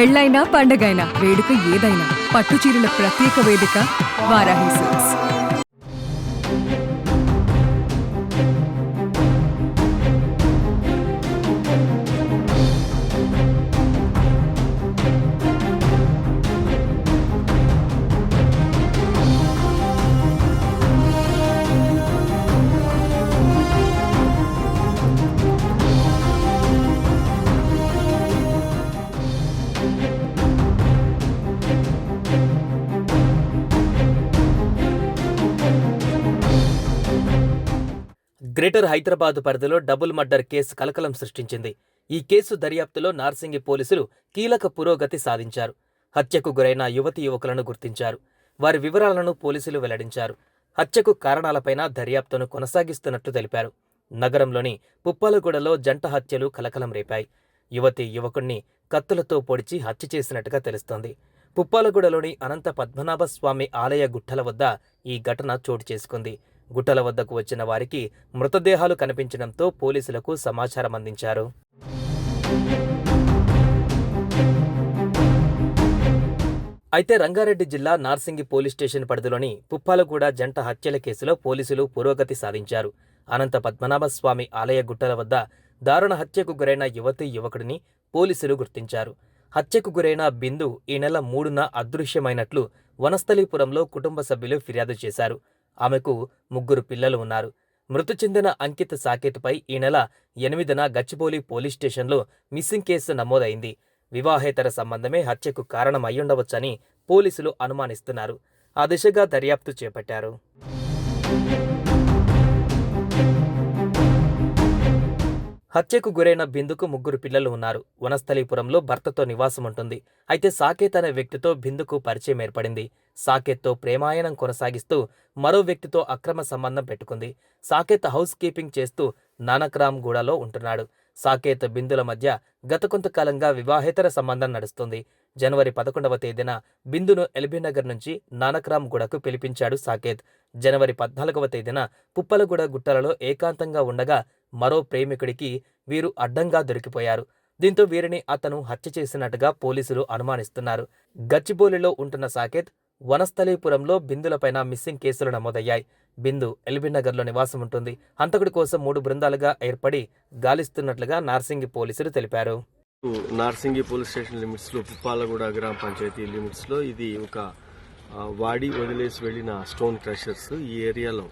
పెళ్ళైనా పండగైనా వేడుక ఏదైనా పట్టు చీరల ప్రత్యేక వేదిక వారాహి సిల్క్స్. గ్రేటర్ హైదరాబాద్ పరిధిలో డబుల్ మర్డర్ కేసు కలకలం సృష్టించింది. ఈ కేసు దర్యాప్తులో నార్సింగి పోలీసులు కీలక పురోగతి సాధించారు. హత్యకు గురైన యువతీ యువకులను గుర్తించారు. వారి వివరాలను పోలీసులు వెల్లడించారు. హత్యకు కారణాలపైన దర్యాప్తును కొనసాగిస్తున్నట్లు తెలిపారు. నగరంలోని పుప్పాలగూడలో జంట హత్యలు కలకలం రేపాయి. యువతీ యువకుణ్ణి కత్తులతో పొడిచి హత్య చేసినట్టుగా తెలుస్తోంది. పుప్పాలగూడలోని అనంత పద్మనాభ స్వామి ఆలయ గుట్టల వద్ద ఈ ఘటన చోటు చేసుకుంది. గుట్టల వద్దకు వచ్చిన వారికి మృతదేహాలు కనిపించడంతో పోలీసులకు సమాచారం అందించారు. అయితే రంగారెడ్డి జిల్లా నార్సింగి పోలీస్ స్టేషన్ పరిధిలోని పుప్పాలగూడ జంట హత్యల కేసులో పోలీసులు పురోగతి సాధించారు. అనంత పద్మనాభ స్వామి ఆలయ గుట్టల వద్ద దారుణ హత్యకు గురైన యువతీ యువకుడిని పోలీసులు గుర్తించారు. హత్యకు గురైన బిందు ఈ నెల 3న అదృశ్యమైనట్లు వనస్థలీపురంలో కుటుంబ సభ్యులు ఫిర్యాదు చేశారు. ఆమెకు 3 పిల్లలు ఉన్నారు. మృతి చెందిన అంకిత్ సాకేత్పై ఈ నెల 8న గచ్చిబౌలి పోలీస్ స్టేషన్లో మిస్సింగ్ కేసు నమోదైంది. వివాహేతర సంబంధమే హత్యకు కారణం అయ్యుండవచ్చని పోలీసులు అనుమానిస్తున్నారు. ఆ దిశగా దర్యాప్తు చేపట్టారు. హత్యకు గురైన బిందుకు 3 పిల్లలు ఉన్నారు. వనస్థలీపురంలో భర్తతో నివాసముంటుంది. అయితే సాకేత్ అనే వ్యక్తితో బిందుకు పరిచయం ఏర్పడింది. సాకేత్తో ప్రేమాయణం కొనసాగిస్తూ మరో వ్యక్తితో అక్రమ సంబంధం పెట్టుకుంది. సాకేత్ హౌస్ కీపింగ్ చేస్తూ నానక్రామ్ గూడలో ఉంటున్నాడు. సాకేత్ బిందుల మధ్య గత కొంతకాలంగా వివాహేతర సంబంధం నడుస్తుంది. జనవరి 11వ తేదీన బిందును ఎల్బీనగర్ నుంచి నానక్రామ్ గూడకు పిలిపించాడు సాకేత్. జనవరి 14వ తేదీన పుప్పలగూడ గుట్టలలో ఏకాంతంగా ఉండగా మరో ప్రేమికుడికి వీరు అడ్డంగా దొరికిపోయారు. దీంతో వీరిని అతను హత్య చేసినట్టుగా పోలీసులు అనుమానిస్తున్నారు. గచ్చిబౌలిలో ఉంటున్న సాకేత్ వనస్థలీపురంలో బిందులపైన మిస్సింగ్ కేసులు నమోదయ్యాయి. బిందు ఎల్బీనగర్లో నివాసం ఉంటుంది. హంతకుడి కోసం 3 బృందాలుగా ఏర్పడి గాలిస్తున్నట్లుగా నార్సింగి పోలీసులు తెలిపారు. నార్సింగి పోలీస్ స్టేషన్ లిమిట్స్ లో పుప్పాలగూడ గ్రామ పంచాయతీ లిమిట్స్ లో ఇది ఒక వాడి వదిలేసి వెళ్లిన స్టోన్ క్రషర్స్. ఈ ఏరియాలో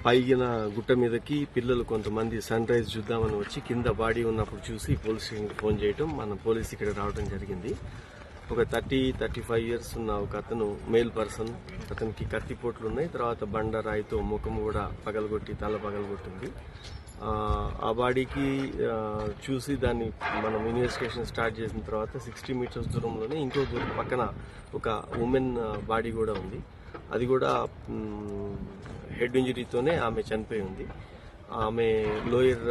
పైగిన గుట్ట మీదకి పిల్లలు కొంతమంది సన్ రైజ్ చూద్దామని వచ్చి కింద బాడీ ఉన్నప్పుడు చూసి పోలీస్ స్టేషన్కి ఫోన్ చేయటం, మన పోలీస్ ఇక్కడ రావడం జరిగింది. ఒక 30-35 ఇయర్స్ ఉన్న ఒక అతను మేల్ పర్సన్, అతనికి కత్తిపోట్లు ఉన్నాయి. తర్వాత బండరాయితో ముఖం కూడా పగలగొట్టి తల పగలగొట్టింది. ఆ బాడీకి చూసి దాన్ని మనం ఇన్వెస్టిగేషన్ స్టార్ట్ చేసిన తర్వాత 60 మీటర్స్ దూరంలోనే ఇంకో పక్కన ఒక ఉమెన్ బాడీ కూడా ఉంది. అది కూడా హెడ్ ఇంజరీతోనే ఆమె చనిపోయి ఉంది. ఆమె లోయర్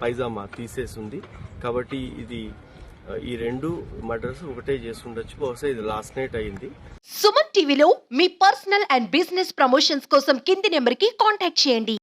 పైజామా తీసేసి ఉంది. కాబట్టి ఇది ఈ 2 మర్డర్స్ ఒకటే చేస్తుండొచ్చు. బహుశా ఇది లాస్ట్ నైట్ అయింది. సుమన్ టీవీలో మీ పర్సనల్ అండ్ బిజినెస్ ప్రమోషన్స్ కోసం కింది నెంబర్కి కాంటాక్ట్ చేయండి.